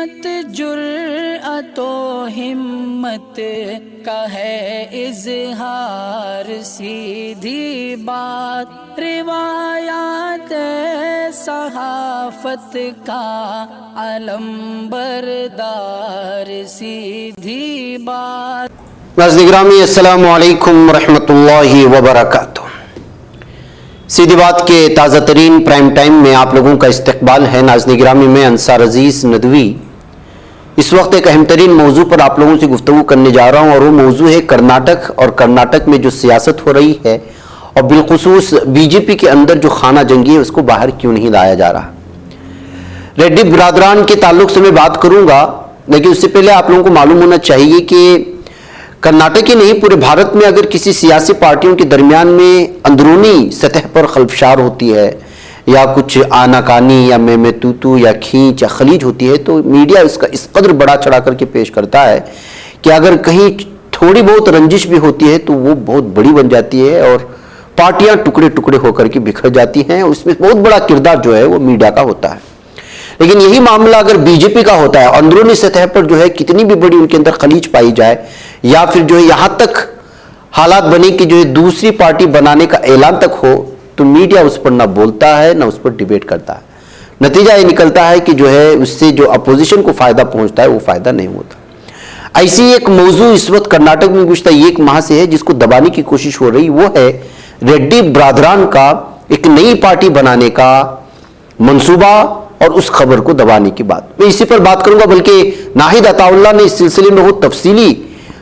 قیمت جرأت و ہمت کا ہے اظہار، سیدھی بات روایات صحافت کا علم بردار، سیدھی بات۔ ناظرین گرامی السلام علیکم ورحمۃ اللہ وبرکاتہ۔ سیدھی بات کے تازہ ترین پرائم ٹائم میں آپ لوگوں کا استقبال ہے۔ ناظرین گرامی میں انصار عزیز ندوی اس وقت ایک اہم ترین موضوع پر آپ لوگوں سے گفتگو کرنے جا رہا ہوں، اور وہ موضوع ہے کرناٹک، اور کرناٹک میں جو سیاست ہو رہی ہے اور بالخصوص بی جے پی کے اندر جو خانہ جنگی ہے اس کو باہر کیوں نہیں لایا جا رہا۔ ریڈی برادران کے تعلق سے میں بات کروں گا، لیکن اس سے پہلے آپ لوگوں کو معلوم ہونا چاہیے کہ کرناٹک ہی نہیں پورے بھارت میں اگر کسی سیاسی پارٹیوں کے درمیان میں اندرونی سطح پر خلفشار ہوتی ہے یا کچھ آناکانی یا میں تو یا کھینچ یا خلیج ہوتی ہے تو میڈیا اس کا اس قدر بڑا چڑھا کر کے پیش کرتا ہے کہ اگر کہیں تھوڑی بہت رنجش بھی ہوتی ہے تو وہ بہت بڑی بن جاتی ہے اور پارٹیاں ٹکڑے ٹکڑے ہو کر کے بکھر جاتی ہیں۔ اس میں بہت بڑا کردار جو ہے وہ میڈیا کا ہوتا ہے، لیکن یہی معاملہ اگر بی جے پی کا ہوتا ہے، اندرونی سطح پر جو ہے کتنی بھی بڑی ان کے اندر خلیج پائی جائے یا پھر جو ہے یہاں تک حالات بنے کہ جو ہے دوسری پارٹی بنانے کا اعلان تک ہو، تو میڈیا اس پر نہ بولتا ہے نہ اس پر ڈیبیٹ کرتا ہے۔ نتیجہ یہ نکلتا ہے کہ جو ہے اس سے جو اپوزیشن کو فائدہ پہنچتا ہے وہ فائدہ نہیں ہوتا۔ ایسی ایک موضوع اس وقت کرناٹک میں گزشتہ ایک ماہ سے ہے جس کو دبانے کی کوشش ہو رہی، وہ ہے ریڈی برادران کا ایک نئی پارٹی بنانے کا منصوبہ اور اس خبر کو دبانے کی بات۔ میں اسی پر بات کروں گا، بلکہ ناہید عطا اللہ نے اس سلسلے میں بہت تفصیلی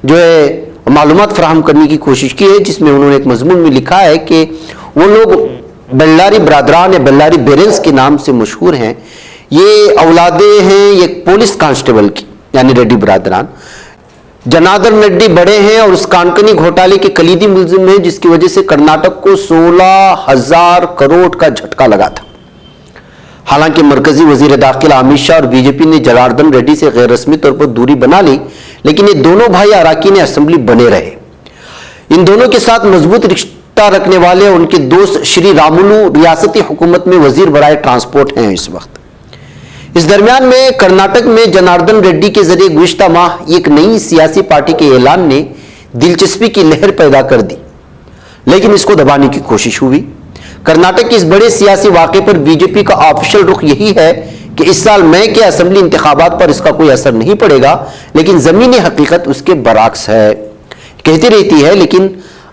جو ہے معلومات فراہم کرنے کی کوشش کی ہے، جس میں انہوں نے ایک مضمون میں لکھا ہے کہ وہ لوگ بلاری برادران یا بلاری بیرنس کے نام سے مشہور ہیں، یہ اولادیں ہیں ایک پولیس کانسٹیبل کی، یعنی ریڈی برادران۔ جناردن ریڈی بڑے ہیں اور اس کانکنی گھوٹالے کے کلیدی ملزم ہیں جس کی وجہ سے کرناٹک کو 16,000 کروڑ کا جھٹکا لگا تھا۔ حالانکہ مرکزی وزیر داخلہ امت شاہ اور بی جے پی نے جناردن ریڈی سے غیر رسمی طور پر دوری بنا لی، لیکن یہ دونوں بھائی اراکین اسمبلی بنے رہے۔ ان دونوں کے ساتھ مضبوط رشتہ رکھنے والے ان کے دوست شری رامولو ریاستی حکومت میں وزیر برائے ٹرانسپورٹ ہیں اس وقت۔ اس درمیان میں کرناٹک میں جناردن ریڈی کے ذریعے گزشتہ ماہ ایک نئی سیاسی پارٹی کے اعلان نے دلچسپی کی لہر پیدا کر دی، لیکن اس کو دبانے کی کوشش ہوئی۔ کرناٹک کے اس بڑے سیاسی واقعے پر بی جے پی کا آفیشل رخ یہی ہے کہ اس سال مئی کے اسمبلی انتخابات پر اس کا کوئی اثر نہیں پڑے گا، لیکن زمینی حقیقت اس کے برعکس ہے۔ کہتی رہتی ہے لیکن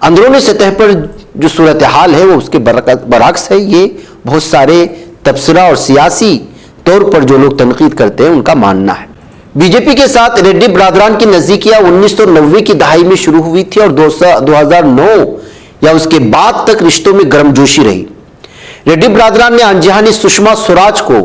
اندرونی سطح پر جو صورتحال ہے وہ اس کے برعکس ہے، یہ بہت سارے تبصرہ اور سیاسی طور پر جو لوگ تنقید کرتے ہیں ان کا ماننا ہے۔ بی جے پی کے ساتھ ریڈی برادران کی نزدیکیاں 1990 کی دہائی میں شروع ہوئی تھی اور 2009 یا اس کے بعد تک رشتوں میں گرم جوشی رہی۔ ریڈی برادران نے انجہانی سشما سوراج کو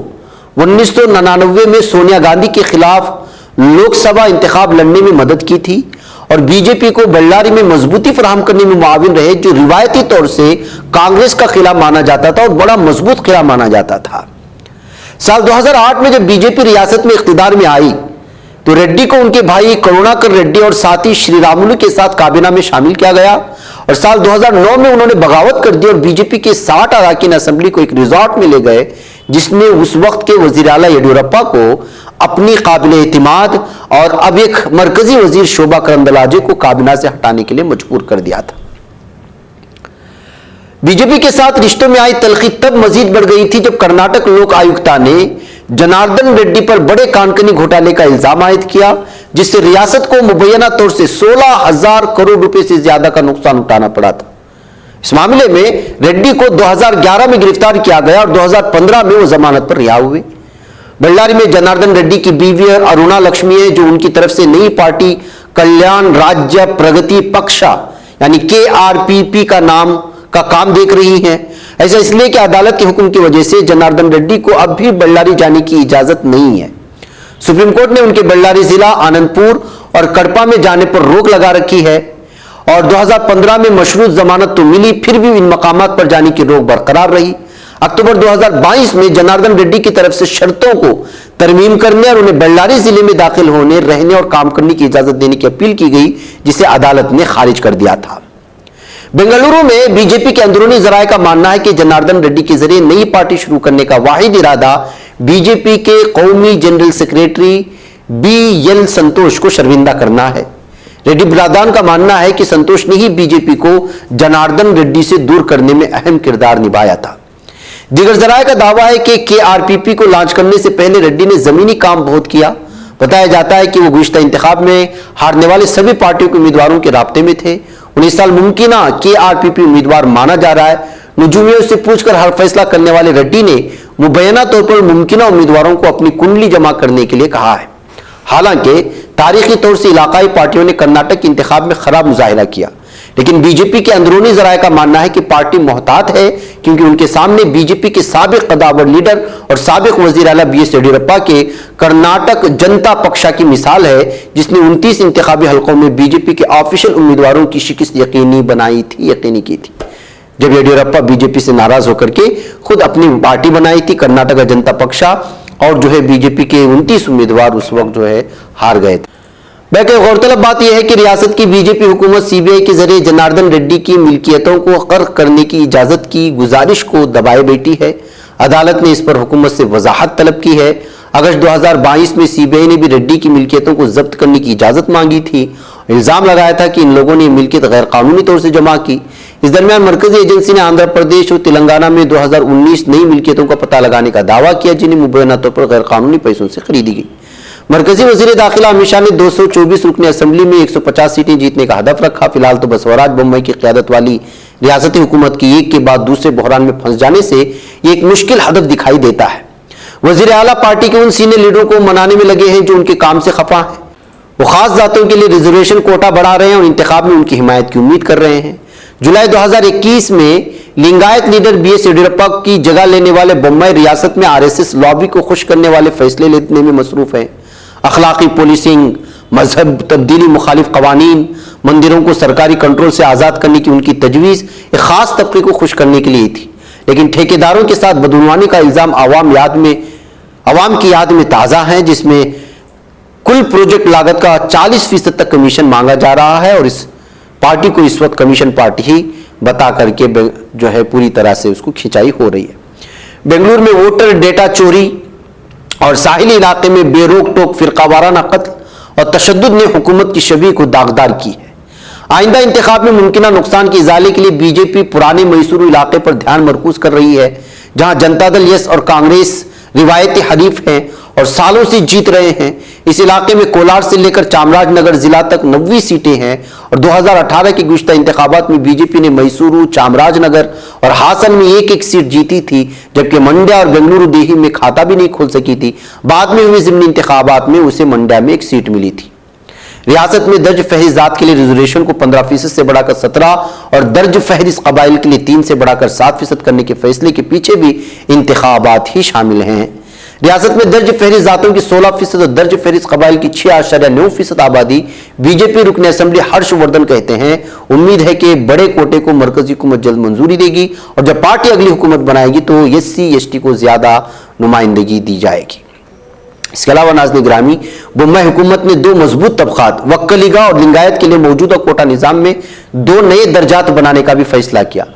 1999 میں سونیا گاندھی کے خلاف لوک سبھا انتخاب لڑنے میں مدد کی تھی اور بی جے پی کو بلاری میں مضبوطی فراہم کرنے میں معاون رہے، جو روایتی طور سے کانگریس کا قلعہ مانا جاتا تھا اور بڑا مضبوط قلعہ مانا جاتا تھا۔ سال 2008 میں جب بی جے پی ریاست میں اقتدار میں آئی تو ریڈی کو ان کے بھائی کروناکر ریڈی اور ساتھی شری رامولو کے ساتھ کابینہ میں شامل کیا گیا، اور سال 2009 میں انہوں نے بغاوت کر دی اور بی جے پی کے 60 اراکین اسمبلی کو ایک ریزارٹ میں لے گئے، جس نے اس وقت کے وزیر اعلیٰ یڈیورپا کو اپنی قابل اعتماد اور اب ایک مرکزی وزیر شوبھا کرندلاجے کو کابینہ سے ہٹانے کے لیے مجبور کر دیا تھا۔ بی جے پی کے ساتھ رشتوں میں آئی تلخی تب مزید بڑھ گئی تھی جب کرناٹک لوک آیکتا نے جناردن ریڈی پر بڑے کانکنی گھوٹالے کا الزام عائد کیا، جس سے ریاست کو مبینہ طور سے 16,000 کروڑ روپے سے زیادہ کا نقصان اٹھانا پڑا تھا۔ اس معاملے میں ریڈی کو 2011 میں گرفتار کیا گیا اور 2015 میں وہ ضمانت پر رہا ہوئے۔ بلاری میں جناردن ریڈی کی بیوی ارونا لکشمی ہے، جو ان کی طرف سے نئی پارٹی کلیان راجیہ پرگتی پکشا یعنی KRPP کا کام دیکھ رہی ہیں۔ ایسا اس لیے کہ عدالت کے حکم کی وجہ سے جناردن ریڈی کو اب بھی بلاری جانے کی اجازت نہیں ہے۔ سپریم کورٹ نے ان کے بلاری ضلع آنند پور اور کڑپا میں جانے پر روک لگا رکھی ہے، اور 2015 میں مشروط ضمانت تو ملی، پھر بھی ان مقامات پر جانے کی روک برقرار رہی۔ اکتوبر 2022 میں جناردن ریڈی کی طرف سے شرطوں کو ترمیم کرنے اور انہیں بلاری ضلع میں داخل ہونے، رہنے اور کام کرنے کی اجازت دینے کی اپیل کی گئی، جسے عدالت نے خارج کر دیا تھا۔ बेंगलुरु में बीजेपी के अंदरूनी जराये का मानना है कि जनार्दन रेड्डी के जरिए नई पार्टी शुरू करने का वाहिद इरादा बीजेपी के कौमी जनरल सेक्रेटरी BL संतोष को शर्मिंदा करना है। रेड्डी ब्रादर का मानना है कि संतोष ने ही बीजेपी को जनार्दन रेड्डी से दूर करने में अहम किरदार निभाया था। दिगर जराये का दावा है कि KRPP को लॉन्च करने से पहले रेड्डी ने जमीनी काम बहुत किया। बताया जाता है कि वो गुज़िश्ता इंतखाब में हारने वाले सभी पार्टियों के उम्मीदवारों के राब्ते में थे। 19 साल मुमकिन KRPP उम्मीदवार माना जा रहा है। नजूमियों से पूछकर हर फैसला करने वाले रेड्डी ने मुबैना तौर पर मुमकिन उम्मीदवारों को अपनी कुंडली जमा करने के लिए कहा है। हालांकि तारीखी तौर से इलाकाई पार्टियों ने कर्नाटक के इंतखाब में खराब मुजाहिरा किया, लेकिन बीजेपी के अंदरूनी जराये का मानना है कि पार्टी मोहतात है, क्योंकि उनके सामने बीजेपी के साबिक कदावर लीडर और साबिक वजीर आला BS येडियुरप्पा के कर्नाटक जनता पक्षा की मिसाल है, जिसने 29 इंतखाबी हलकों में बीजेपी के ऑफिशियल उम्मीदवारों की शिकस्त यकीनी की थी। जब येडियुरप्पा बीजेपी से नाराज होकर के खुद अपनी पार्टी बनाई थी कर्नाटक जनता पक्षा, और जो है बीजेपी के 29 उम्मीदवार उस वक्त जो है हार गए थे। बल्कि गौरतलब बात यह है कि रियासत की बीजेपी हुकूमत CBI के जरिए जनार्दन रेड्डी की मिल्कियतों को कर्क करने की इजाजत की गुजारिश को दबाए बैठी है। अदालत ने इस पर हुकूमत से वजाहत तलब की है। अगस्त 2022 में CBI ने भी रेड्डी की मिल्कियतों को जब्त करने की इजाजत मांगी थी। इल्जाम लगाया था कि इन लोगों ने मिल्कियत गैर कानूनी तौर से जमा की। इस दरमियान मरकजी एजेंसी ने आंध्र प्रदेश और तेलंगाना में 2019 नई मिल्कियतों का पता लगाने का दावा किया, जिन्हें मुबैना तौर पर गैर कानूनी पैसों से खरीदी गई। मरकजी वजीर दाखिला अमित शाह ने 224 रुकनी असेंबली में 150 सीटें जीतने का हदफ रखा। फिलहाल तो बसवराज बोम्मई की क़यादत वाली रियासती हुकूमत की एक के बाद दूसरे बहरान में फंस जाने से ये एक मुश्किल हदफ दिखाई देता है। वजीर आला पार्टी के उन सीनियर लीडरों को मनाने में लगे हैं जो उनके काम से खफा हैं। वो खास जातों के लिए रिजर्वेशन कोटा बढ़ा रहे हैं और इंतखाब में उनकी हिमायत की उम्मीद कर रहे हैं। जुलाई 2021 में लिंगायत लीडर BS येडियुरप्पा की जगह लेने वाले बोम्मई रियासत में RSS लॉबी को खुश करने वाले फैसले लेने में मसरूफ हैं। अखलाकी पॉलिसिंग, मजहब तब्दीली मुखालिफ कवानीन, मंदिरों को सरकारी कंट्रोल से आज़ाद करने की उनकी तजवीज़ एक खास तबके को खुश करने के लिए थी। लेकिन ठेकेदारों के साथ बदउनवानी का इल्ज़ाम आवाम की याद में ताज़ा है, जिसमें कुल प्रोजेक्ट लागत का 40% तक कमीशन मांगा जा रहा है और इस पार्टी को इस वक्त कमीशन पार्टी ही बता करके जो है पूरी तरह से उसको खिंचाई हो रही है। बेंगलुरु में वोटर डेटा चोरी और साहिली इलाके में बेरोक टोक फिरकावाराना कत्ल और तशद्दुद ने हुकूमत की छवि को दागदार की है। आइंदा इंतखाब में मुमकिन नुकसान के इजाले के लिए बीजेपी पुराने मैसूरू इलाके पर ध्यान मरकूज कर रही है, जहां जनता दल यस और कांग्रेस रिवायती हरीफ हैं और सालों से जीत रहे हैं। इस इलाके में कोलार से लेकर चामराजनगर जिला तक 90 सीटें हैं और 2018 के गुज़िश्ता इंतखाबात में बीजेपी ने मैसूरू, चामराजनगर और हासन में एक सीट जीती थी, जबकि मंड्या और बेंगलुरु देही में खाता भी नहीं खोल सकी थी। बाद में हुए ज़िमनी इंतखाबात में उसे मंड्या में एक सीट मिली थी। रियासत में दर्ज फहरिस्त जात के लिए रिजर्वेशन को 15% से बढ़ाकर 17 और दर्ज फहरिस्त कबाइल के लिए 3 से बढ़ाकर 7% करने के फैसले के पीछे भी इंतखाबात ही शामिल हैं। रियासत में दर्ज फहरिस्त जातों की 16% और दर्ज फहरिस्त कबाइल की 6.9% आबादी बीजेपी रुकने असेंबली हर्षवर्धन कहते हैं उम्मीद है कि बड़े कोटे को मरकजी हुकूमत जल्द मंजूरी देगी और जब पार्टी अगली हुकूमत बनाएगी तो SC/ST को ज्यादा नुमाइंदगी दी जाएगी। इसके अलावा नाज़रीन गिरामी, बोम्मई हुकूमत ने 2 मजबूत तबकात वक्कलीगा और लिंगायत के लिए मौजूदा कोटा निज़ाम में 2 नए दर्जात बनाने का भी फैसला किया।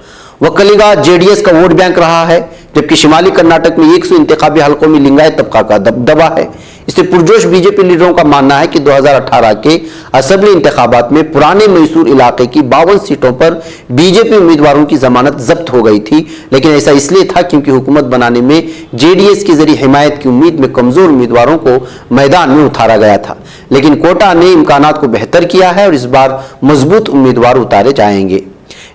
वक्कलीगा JDS का वोट बैंक रहा है, जबकि शिमाली कर्नाटक में 100 इंतखाबी हलकों में लिंगायत तबका का दबदबा है। इससे पुरजोश बीजेपी लीडरों का मानना है कि 2018 के असेंबली इंतखाबात में पुराने मैसूर इलाके की 52 सीटों पर बीजेपी उम्मीदवारों की जमानत जब्त हो गई थी, लेकिन ऐसा इसलिए था क्योंकि हुकूमत बनाने में JDS के जरिए हिमायत की उम्मीद में कमजोर उम्मीदवारों को मैदान में उतारा गया था। लेकिन कोटा ने इम्कानात को बेहतर किया है और इस बार मजबूत उम्मीदवार उतारे जाएंगे।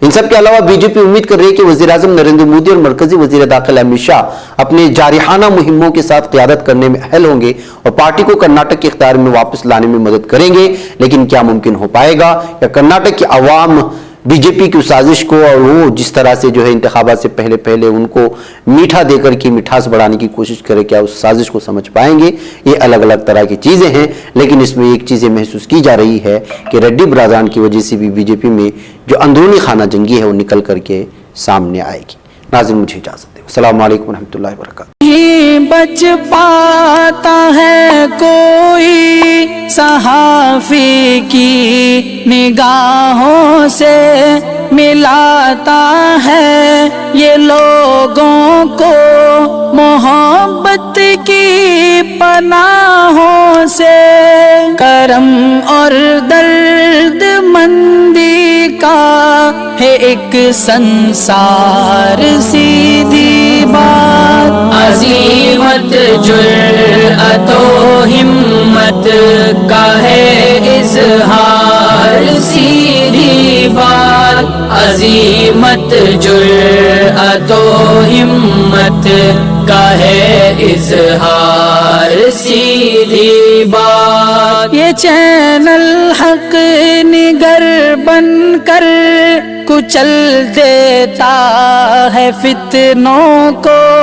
इन सब के अलावा बीजेपी उम्मीद कर रही है कि वज़ीर-ए-आज़म नरेंद्र मोदी और मरकजी वज़ीर दाखिला अमित शाह अपने जारिहाना मुहिमों के साथ क़यादत करने में अहल होंगे और पार्टी को कर्नाटक के इख्तियार में वापस लाने में मदद करेंगे। लेकिन क्या मुमकिन हो पाएगा या कर्नाटक की आवाम बीजेपी की साजिश को और वो जिस तरह से जो है इंतखाबात से पहले उनको मीठा देकर के मिठास बढ़ाने की कोशिश करे, क्या उस साजिश को समझ पाएंगे? ये अलग अलग तरह की चीज़ें हैं, लेकिन इसमें एक चीज़ें महसूस की जा रही है कि रेड्डी ब्रादरान की वजह से भी बीजेपी में जो अंदरूनी खाना जंगी है वो निकल करके सामने आएगी। नाज़रीन मुझे इजाज़त दें। अस्सलामु अलैकुम व रहमतुल्लाहि व बरकातहू। نہیں بچ پاتا ہے کوئی صحافی کی نگاہوں سے ملاتا ہے یہ لوگوں کو محبت کی پناہوں سے کرم اور درد مندی کا ہے ایک سنسار سیدھی بات عزیمت جرأت و ہمت کا ہے اظہار سیدھی بات عزیمت جرأت و ہمت کا ہے اظہار سیدھی بات یہ چینل حق نگر بن کر کچل دیتا ہے فتنوں کو